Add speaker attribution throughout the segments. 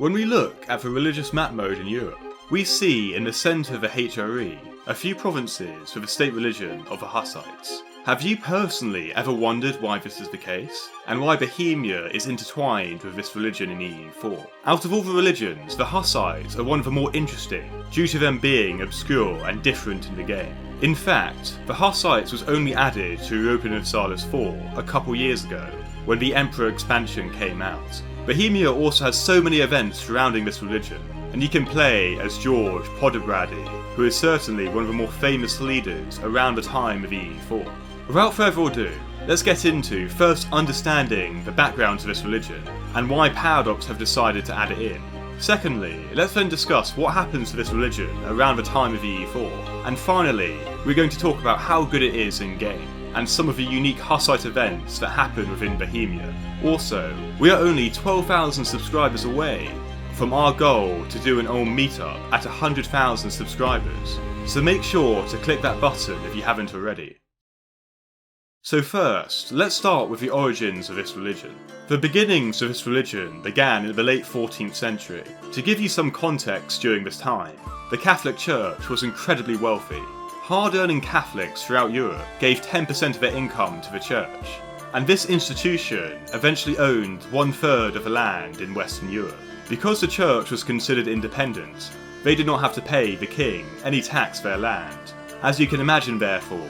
Speaker 1: When we look at the religious map mode in Europe, we see in the centre of the HRE a few provinces with a state religion of the Hussites. Have you personally ever wondered why this is the case? And why Bohemia is intertwined with this religion in EU4? Out of all the religions, the Hussites are one of the more interesting, due to them being obscure and different in the game. In fact, the Hussites was only added to Europa Universalis 4 a couple years ago, when the Emperor expansion came out. Bohemia also has so many events surrounding this religion, and you can play as George Podobrady, who is certainly one of the more famous leaders around the time of EU4. Without further ado, let's get into first understanding the background to this religion, and why Paradox have decided to add it in. Secondly, let's then discuss what happens to this religion around the time of EU4, and finally, we're going to talk about how good it is in-game, and some of the unique Hussite events that happen within Bohemia. Also, we are only 12,000 subscribers away from our goal to do an own meetup at 100,000 subscribers, so make sure to click that button if you haven't already. So first, let's start with the origins of this religion. The beginnings of this religion began in the late 14th century. To give you some context during this time, the Catholic Church was incredibly wealthy. Hard-earning Catholics throughout Europe gave 10% of their income to the church, and this institution eventually owned 1/3 of the land in Western Europe. Because the church was considered independent, they did not have to pay the king any tax for their land. As you can imagine, therefore,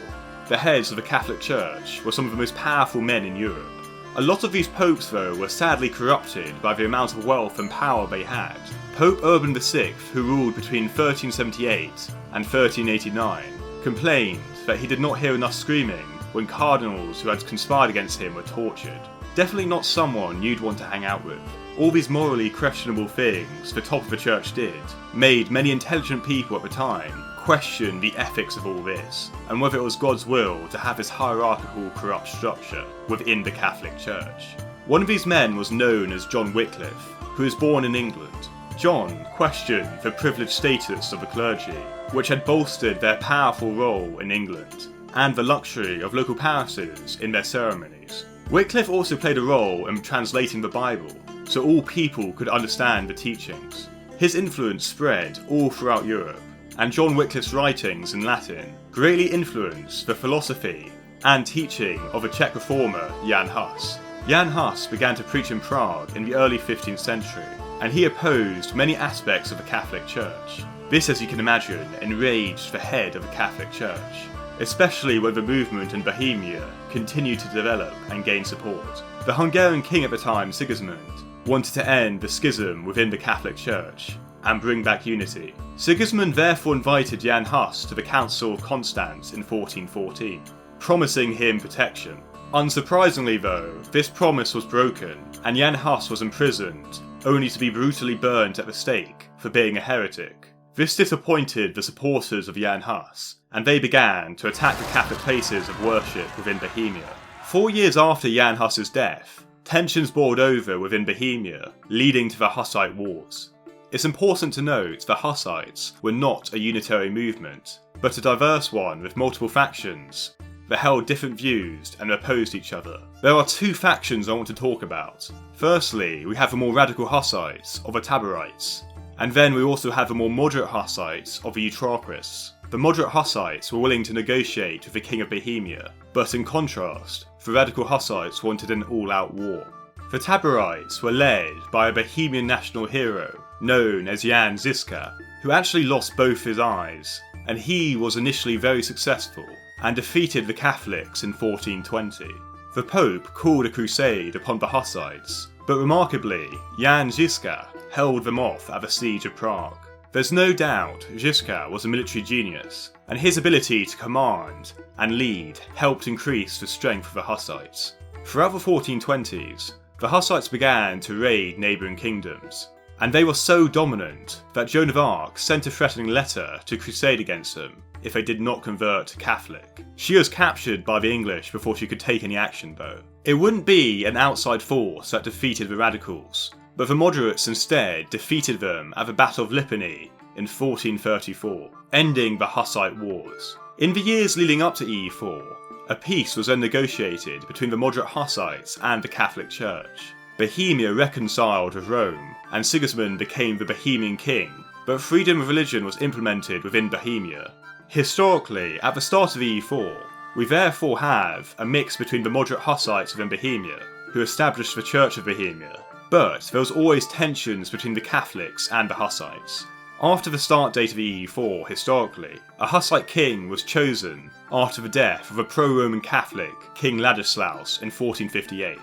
Speaker 1: the heads of the Catholic Church were some of the most powerful men in Europe. A lot of these popes, though, were sadly corrupted by the amount of wealth and power they had. Pope Urban VI, who ruled between 1378 and 1389, complained that he did not hear enough screaming when cardinals who had conspired against him were tortured. Definitely not someone you'd want to hang out with. All these morally questionable things the top of the church did made many intelligent people at the time question the ethics of all this, and whether it was God's will to have this hierarchical, corrupt structure within the Catholic Church. One of these men was known as John Wycliffe, who was born in England. John questioned the privileged status of the clergy, which had bolstered their powerful role in England, and the luxury of local parishes in their ceremonies. Wycliffe also played a role in translating the Bible, so all people could understand the teachings. His influence spread all throughout Europe, and John Wycliffe's writings in Latin greatly influenced the philosophy and teaching of a Czech reformer, Jan Hus. Jan Hus began to preach in Prague in the early 15th century, and he opposed many aspects of the Catholic Church. This, as you can imagine, enraged the head of the Catholic Church, especially when the movement in Bohemia continued to develop and gain support. The Hungarian king at the time, Sigismund, wanted to end the schism within the Catholic Church and bring back unity. Sigismund therefore invited Jan Hus to the Council of Constance in 1414, promising him protection. Unsurprisingly though, this promise was broken, and Jan Hus was imprisoned, only to be brutally burnt at the stake for being a heretic. This disappointed the supporters of Jan Hus, and they began to attack the Catholic places of worship within Bohemia. 4 years after Jan Hus's death, tensions boiled over within Bohemia, leading to the Hussite Wars. It's important to note the Hussites were not a unitary movement, but a diverse one with multiple factions that held different views and opposed each other. There are two factions I want to talk about. Firstly, we have the more radical Hussites, or the Taborites, and then we also have the more moderate Hussites, or the Eutropists. The moderate Hussites were willing to negotiate with the King of Bohemia, but in contrast, the radical Hussites wanted an all-out war. The Taborites were led by a Bohemian national hero known as Jan Žižka, who actually lost both his eyes, and he was initially very successful and defeated the Catholics in 1420. The Pope called a crusade upon the Hussites, but remarkably, Jan Žižka held them off at the Siege of Prague. There's no doubt Žižka was a military genius, and his ability to command and lead helped increase the strength of the Hussites. Throughout the 1420s, the Hussites began to raid neighbouring kingdoms, and they were so dominant that Joan of Arc sent a threatening letter to crusade against them if they did not convert to Catholic. She was captured by the English before she could take any action though. It wouldn't be an outside force that defeated the radicals, but the moderates instead defeated them at the Battle of Lipany in 1434, ending the Hussite Wars. In the years leading up to EU4, a peace was then negotiated between the moderate Hussites and the Catholic Church. Bohemia reconciled with Rome, and Sigismund became the Bohemian king, but freedom of religion was implemented within Bohemia. Historically, at the start of EU4, we therefore have a mix between the moderate Hussites within Bohemia, who established the Church of Bohemia, but there was always tensions between the Catholics and the Hussites. After the start date of EU4, historically, a Hussite king was chosen after the death of a pro-Roman Catholic, King Ladislaus, in 1458.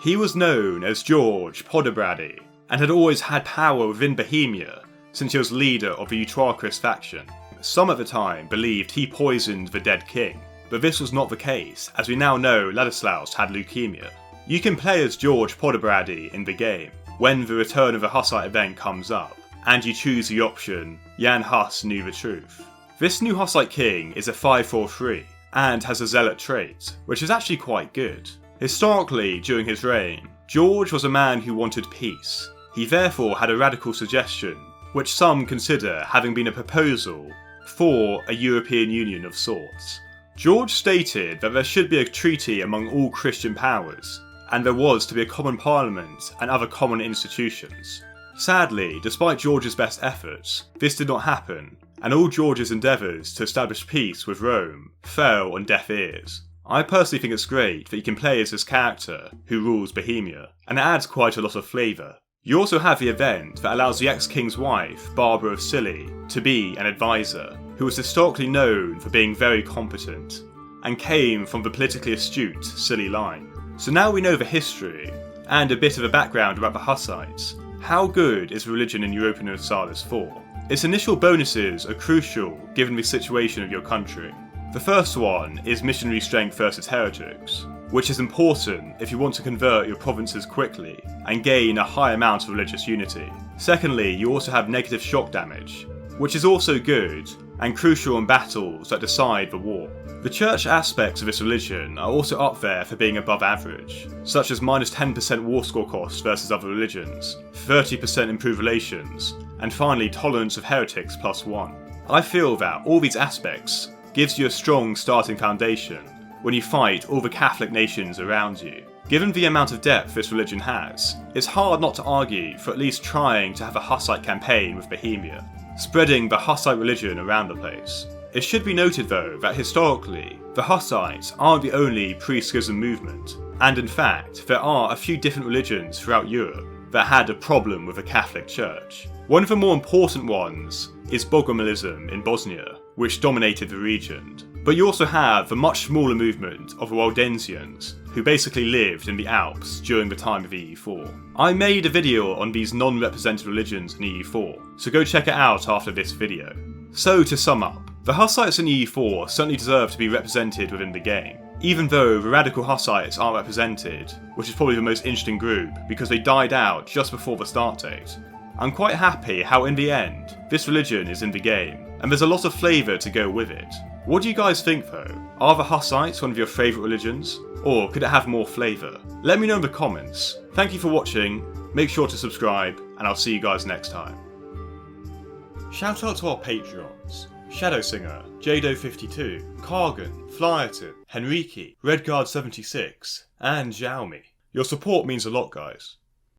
Speaker 1: He was known as George Podobrady, and had always had power within Bohemia since he was leader of the Utraquist faction. Some at the time believed he poisoned the dead king, but this was not the case, as we now know Ladislaus had leukemia. You can play as George Podobrady in the game when the Return of the Hussite event comes up, and you choose the option Jan Hus knew the truth. This new Hussite king is a 5/4/3 and has a zealot trait, which is actually quite good. Historically, during his reign, George was a man who wanted peace. He therefore had a radical suggestion, which some consider having been a proposal for a European Union of sorts. George stated that there should be a treaty among all Christian powers, and there was to be a common parliament and other common institutions. Sadly, despite George's best efforts, this did not happen, and all George's endeavours to establish peace with Rome fell on deaf ears. I personally think it's great that you can play as this character who rules Bohemia, and it adds quite a lot of flavour. You also have the event that allows the ex-king's wife, Barbara of Scilly, to be an advisor, who was historically known for being very competent, and came from the politically astute Scilly line. So now we know the history, and a bit of a background about the Hussites. How good is religion in Europa Universalis 4? Its initial bonuses are crucial given the situation of your country. The first one is missionary strength versus heretics, which is important if you want to convert your provinces quickly and gain a high amount of religious unity. Secondly, you also have negative shock damage, which is also good and crucial in battles that decide the war. The church aspects of this religion are also up there for being above average, such as minus 10% war score cost versus other religions, 30% improved relations, and finally tolerance of heretics +1. I feel that all these aspects gives you a strong starting foundation when you fight all the Catholic nations around you. Given the amount of depth this religion has, it's hard not to argue for at least trying to have a Hussite campaign with Bohemia, spreading the Hussite religion around the place. It should be noted though that historically, the Hussites aren't the only pre-schism movement, and in fact, there are a few different religions throughout Europe that had a problem with the Catholic Church. One of the more important ones is Bogomilism in Bosnia, which dominated the region. But you also have the much smaller movement of the Waldensians, who basically lived in the Alps during the time of EU4. I made a video on these non-represented religions in EU4, so go check it out after this video. So to sum up, the Hussites in EU4 certainly deserve to be represented within the game, even though the radical Hussites aren't represented, which is probably the most interesting group because they died out just before the start date. I'm quite happy how in the end, this religion is in the game, and there's a lot of flavour to go with it. What do you guys think though? Are the Hussites one of your favourite religions? Or could it have more flavour? Let me know in the comments. Thank you for watching, make sure to subscribe, and I'll see you guys next time. Shout out to our Patreons: Shadow Singer, Jado52, Kargon, Flyerton, Henriki, Redguard76, and Xiaomi. Your support means a lot, guys.